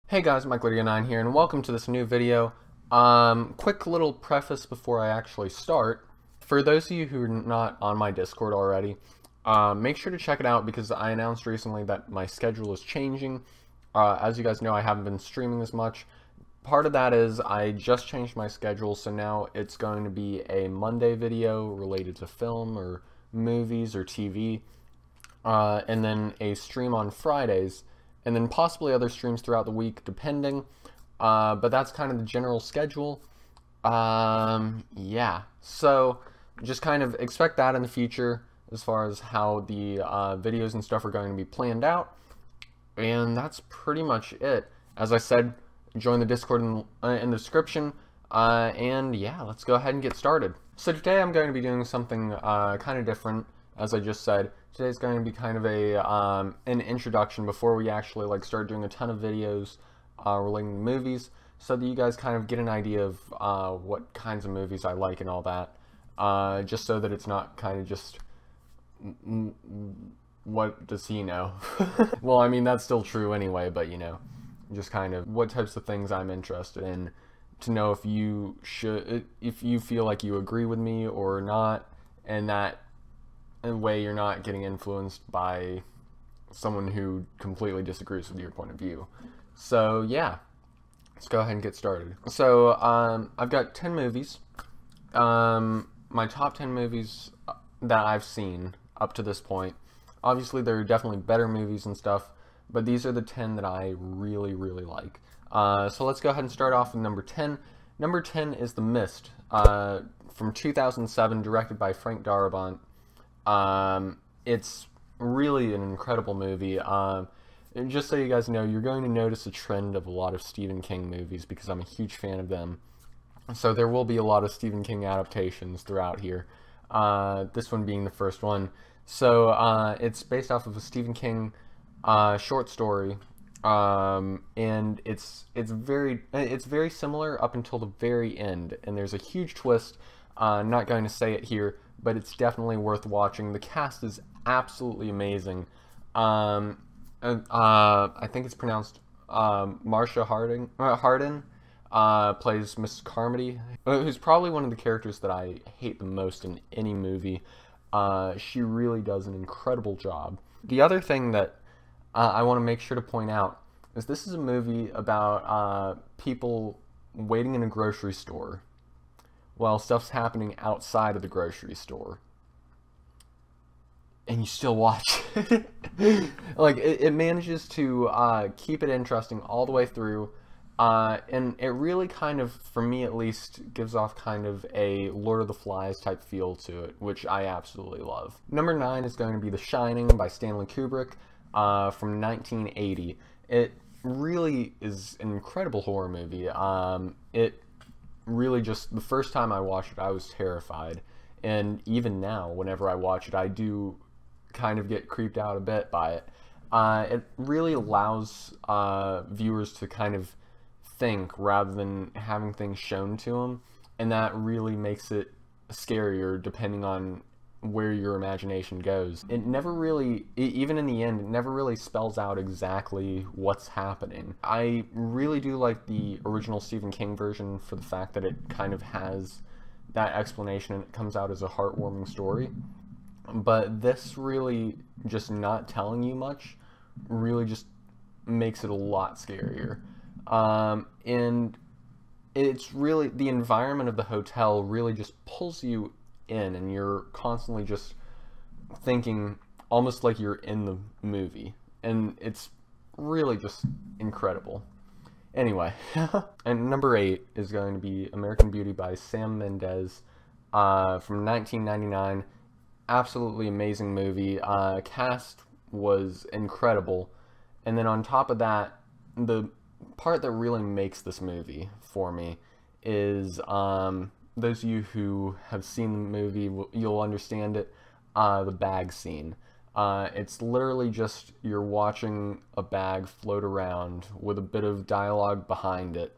Hey guys, MikeLydia9 here, and welcome to this new video. Quick little preface before I actually start. For those of you who are not on my Discord already, make sure to check it out because I announced recently that my schedule is changing. As you guys know, I haven't been streaming as much. Part of that is I just changed my schedule, so now it's going to be a Monday video related to film or movies or TV, and then a stream on Fridays, and then possibly other streams throughout the week, depending. But that's kind of the general schedule. Yeah, so just kind of expect that in the future as far as how the videos and stuff are going to be planned out. And that's pretty much it. As I said, join the Discord in the description. And yeah, let's go ahead and get started. So today I'm going to be doing something kind of different. As I just said, today's going to be kind of a an introduction before we actually start doing a ton of videos relating to movies, so that you guys kind of get an idea of what kinds of movies I like and all that. Just so that it's not kind of just what does he know? Well, I mean that's still true anyway, but you know, just kind of what types of things I'm interested in, to know if you feel like you agree with me or not, and that in a way you're not getting influenced by someone who completely disagrees with your point of view. So yeah, let's go ahead and get started. So I've got 10 movies. My top 10 movies that I've seen up to this point. Obviously there are definitely better movies and stuff, but these are the 10 that I really like. So let's go ahead and start off with number 10. Number 10 is The Mist, from 2007, directed by Frank Darabont. It's really an incredible movie. And just so you guys know, you're going to notice a trend of a lot of Stephen King movies because I'm a huge fan of them. So there will be a lot of Stephen King adaptations throughout here. This one being the first one. So it's based off of a Stephen King short story, and it's very similar up until the very end. And there's a huge twist. I'm not going to say it here, but it's definitely worth watching. The cast is absolutely amazing. I think it's pronounced Marsha Hardin plays Miss Carmody, who's probably one of the characters that I hate the most in any movie. She really does an incredible job. The other thing that I want to make sure to point out is this is a movie about people waiting in a grocery store while stuff's happening outside of the grocery store, and you still watch it. It manages to keep it interesting all the way through, and it really kind of, for me at least, gives off kind of a Lord of the Flies type feel to it, which I absolutely love. Number 9 is going to be The Shining by Stanley Kubrick, from 1980. It really is an incredible horror movie. It really, just the first time I watched it, I was terrified, and even now whenever I watch it, I do kind of get creeped out a bit by it. It really allows viewers to kind of think rather than having things shown to them, and that really makes it scarier depending on where your imagination goes. It never really, even in the end, it never really spells out exactly what's happening. I really do like the original Stephen King version for the fact that it kind of has that explanation and it comes out as a heartwarming story. But this really, just not telling you much, really just makes it a lot scarier. And it's really, the environment of the hotel really just pulls you in, and you're constantly just thinking almost like you're in the movie, and it's really just incredible. Anyway, and number 8 is going to be American Beauty by Sam Mendes, from 1999. Absolutely amazing movie. Cast was incredible, and then on top of that, the part that really makes this movie for me is those of you who have seen the movie, you'll understand it, the bag scene. It's literally just you're watching a bag float around with a bit of dialogue behind it,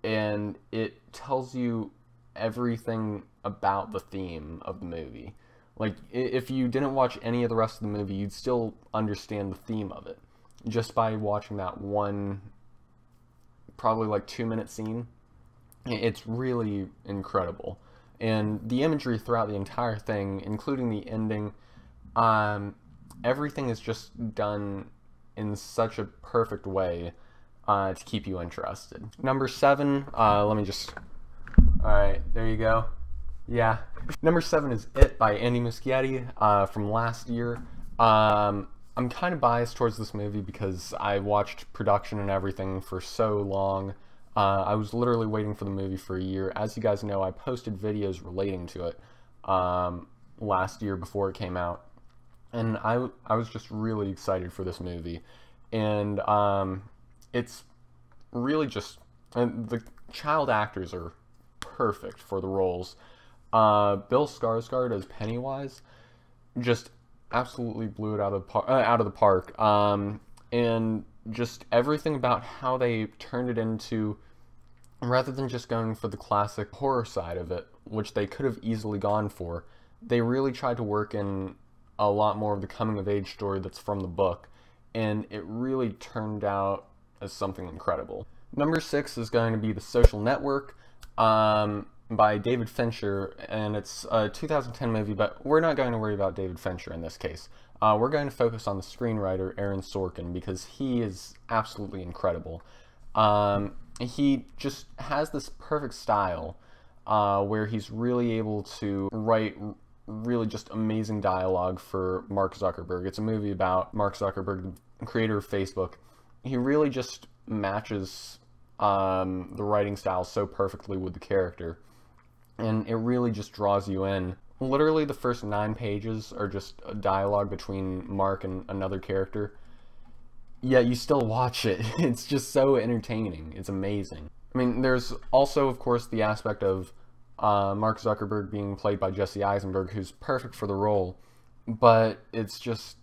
and it tells you everything about the theme of the movie. Like, if you didn't watch any of the rest of the movie, you'd still understand the theme of it just by watching that one probably like 2-minute scene. It's really incredible. And the imagery throughout the entire thing, including the ending, everything is just done in such a perfect way to keep you interested. Number 7, let me just... Alright, there you go. Yeah. Number 7 is It by Andy Muschietti from last year. I'm kind of biased towards this movie because I watched production and everything for so long. I was literally waiting for the movie for a year. As you guys know, I posted videos relating to it last year before it came out. And I was just really excited for this movie. And it's really just... the child actors are perfect for the roles. Bill Skarsgård as Pennywise just absolutely blew it out of the park. And just everything about how they turned it into, rather than just going for the classic horror side of it, which they could have easily gone for, they really tried to work in a lot more of the coming-of-age story that's from the book, and it really turned out as something incredible. Number 6 is going to be The Social Network by David Fincher, and it's a 2010 movie, but we're not going to worry about David Fincher in this case. We're going to focus on the screenwriter, Aaron Sorkin, because he is absolutely incredible. He just has this perfect style where he's really able to write really just amazing dialogue for Mark Zuckerberg. It's a movie about Mark Zuckerberg, the creator of Facebook. He really just matches the writing style so perfectly with the character, and it really just draws you in. Literally the first 9 pages are just a dialogue between Mark and another character, yet you still watch it. It's just so entertaining. It's amazing. I mean, there's also, of course, the aspect of Mark Zuckerberg being played by Jesse Eisenberg, who's perfect for the role, but it's just,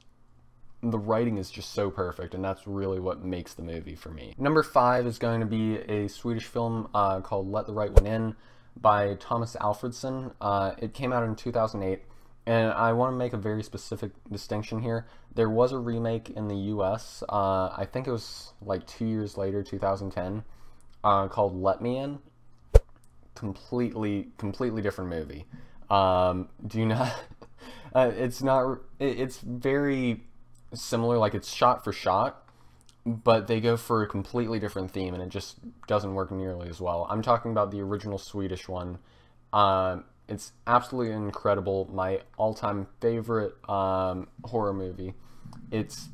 the writing is just so perfect, and that's really what makes the movie for me. Number 5 is going to be a Swedish film called Let the Right One In by Thomas Alfredson. It came out in 2008, and I want to make a very specific distinction here. There was a remake in the US, I think it was like 2 years later, 2010, called Let Me In. Completely different movie. Do not... it's very similar, like it's shot for shot, but they go for a completely different theme, and it just doesn't work nearly as well. I'm talking about the original Swedish one. It's absolutely incredible. My all-time favorite horror movie. It's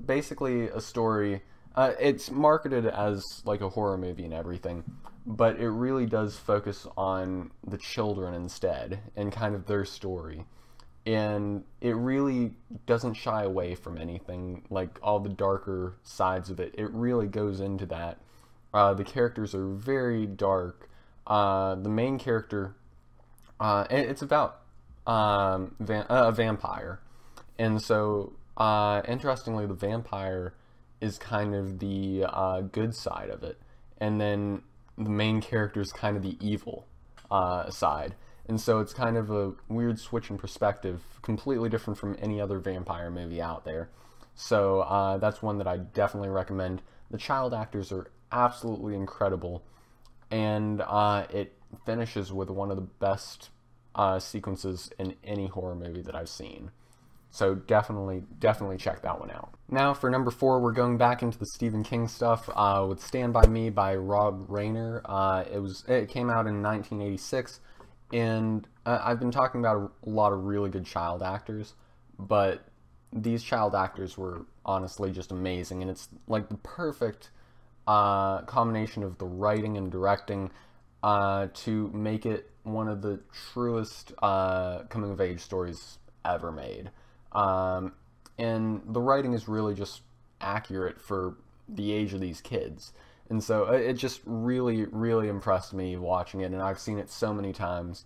basically a story. It's marketed as like a horror movie and everything, but it really does focus on the children instead and kind of their story. And it really doesn't shy away from anything, like all the darker sides of it. It really goes into that. The characters are very dark. The main character, it's about a vampire. And so, interestingly, the vampire is kind of the good side of it. And then the main character is kind of the evil side. And so it's kind of a weird switch in perspective, completely different from any other vampire movie out there. So that's one that I definitely recommend. The child actors are absolutely incredible, and it finishes with one of the best sequences in any horror movie that I've seen. So definitely check that one out. Now for number 4, we're going back into the Stephen King stuff with Stand By Me by Rob Reiner. It came out in 1986. And I've been talking about a lot of really good child actors, but these child actors were honestly just amazing, and it's like the perfect combination of the writing and directing to make it one of the truest coming-of-age stories ever made. And the writing is really just accurate for the age of these kids. And so it just really impressed me watching it, and I've seen it so many times.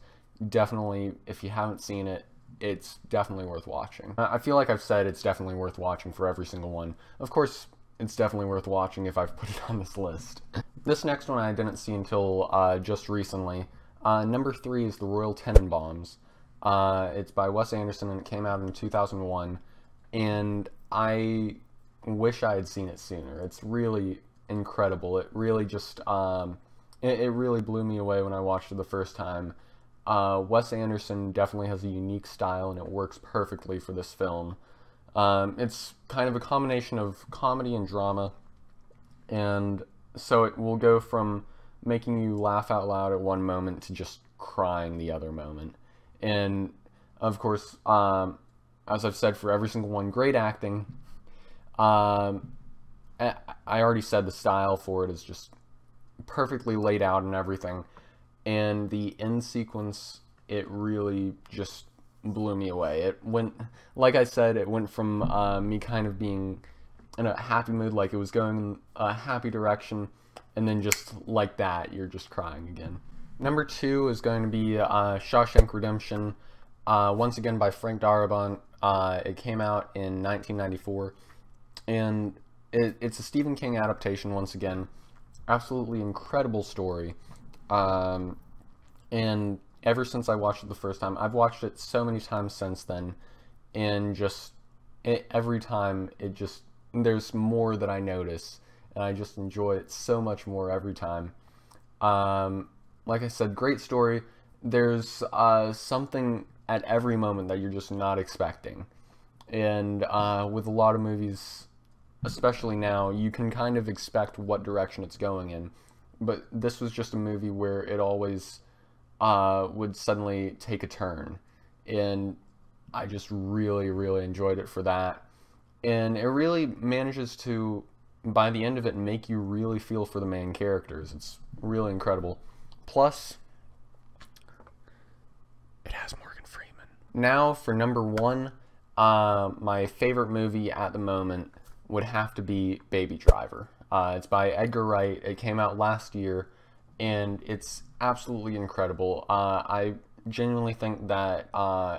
Definitely, if you haven't seen it, it's definitely worth watching. I feel like I've said it's definitely worth watching for every single one. Of course, it's definitely worth watching if I've put it on this list. This next one I didn't see until just recently. Number 3 is The Royal Tenenbaums. It's by Wes Anderson, and it came out in 2001. And I wish I had seen it sooner. It's really incredible. It really just it really blew me away when I watched it the first time. Wes Anderson definitely has a unique style, and it works perfectly for this film. It's kind of a combination of comedy and drama, and so it will go from making you laugh out loud at one moment to just crying the other moment. And of course, as I've said for every single one, great acting. I already said the style for it is just perfectly laid out and everything. And the end sequence, it really just blew me away. It went, like I said, it went from me kind of being in a happy mood, like it was going in a happy direction, and then just like that, you're just crying again. Number 2 is going to be Shawshank Redemption, once again by Frank Darabont. It came out in 1994, and it's a Stephen King adaptation once again. Absolutely incredible story. And ever since I watched it the first time, I've watched it so many times since then, and just every time there's more that I notice, and I just enjoy it so much more every time. Like I said, great story. There's something at every moment that you're just not expecting, and with a lot of movies, especially now, you can kind of expect what direction it's going in, but this was just a movie where it always would suddenly take a turn, and I just really, really enjoyed it for that. And it really manages to, by the end of it, make you really feel for the main characters. It's really incredible. Plus, it has Morgan Freeman. Now for number 1, my favorite movie at the moment would have to be Baby Driver. It's by Edgar Wright. It came out last year, and it's absolutely incredible. I genuinely think that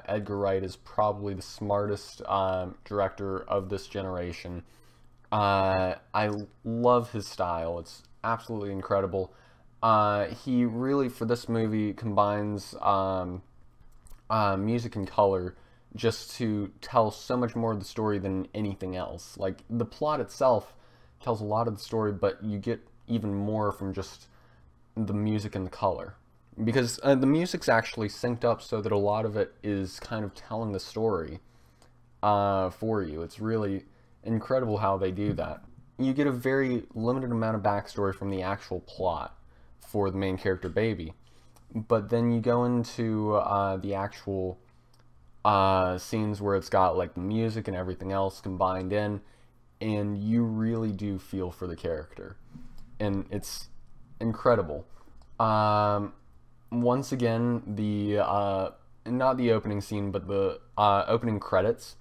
Edgar Wright is probably the smartest director of this generation. I love his style. It's absolutely incredible. He really, for this movie, combines music and color just to tell so much more of the story than anything else. Like, the plot itself tells a lot of the story, but you get even more from just the music and the color. Because the music's actually synced up so that a lot of it is kind of telling the story for you. It's really incredible how they do that. You get a very limited amount of backstory from the actual plot for the main character, Baby. But then you go into the actual scenes where it's got like the music and everything else combined in, and you really do feel for the character, and it's incredible. Once again, the not the opening scene, but the opening credits,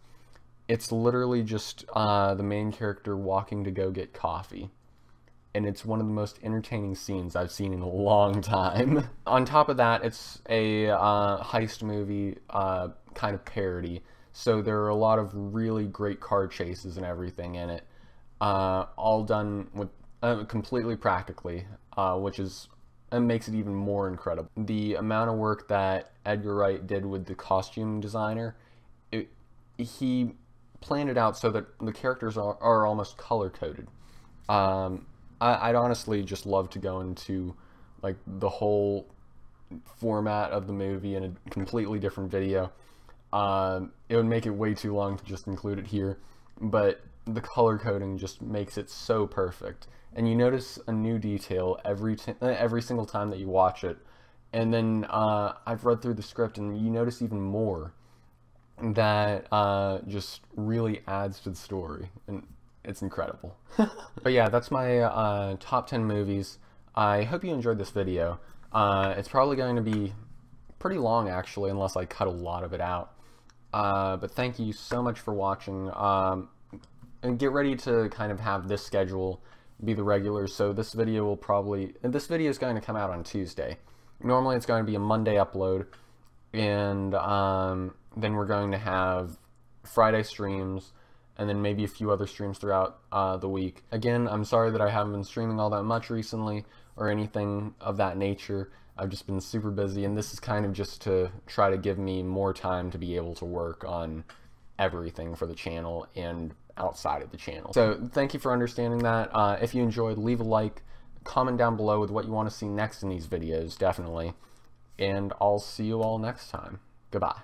it's literally just the main character walking to go get coffee, and it's one of the most entertaining scenes I've seen in a long time. On top of that, it's a heist movie kind of parody, so there are a lot of really great car chases and everything in it, all done with completely practically, which makes it even more incredible. The amount of work that Edgar Wright did with the costume designer, he planned it out so that the characters are almost color-coded. I'd honestly just love to go into like the whole format of the movie in a completely different video. It would make it way too long to just include it here, but the color coding just makes it so perfect, and you notice a new detail every single time that you watch it. And then I've read through the script, and you notice even more that just really adds to the story, and it's incredible. But yeah, that's my top 10 movies. I hope you enjoyed this video. It's probably going to be pretty long, actually, unless I cut a lot of it out. But thank you so much for watching. And get ready to kind of have this schedule be the regular. So this video is going to come out on Tuesday. Normally it's going to be a Monday upload, and then we're going to have Friday streams, and then maybe a few other streams throughout the week. Again, I'm sorry that I haven't been streaming all that much recently or anything of that nature. I've just been super busy, and this is kind of just to try to give me more time to be able to work on everything for the channel and outside of the channel. So thank you for understanding that. If you enjoyed, leave a like, comment down below with what you want to see next in these videos, definitely. And I'll see you all next time. Goodbye.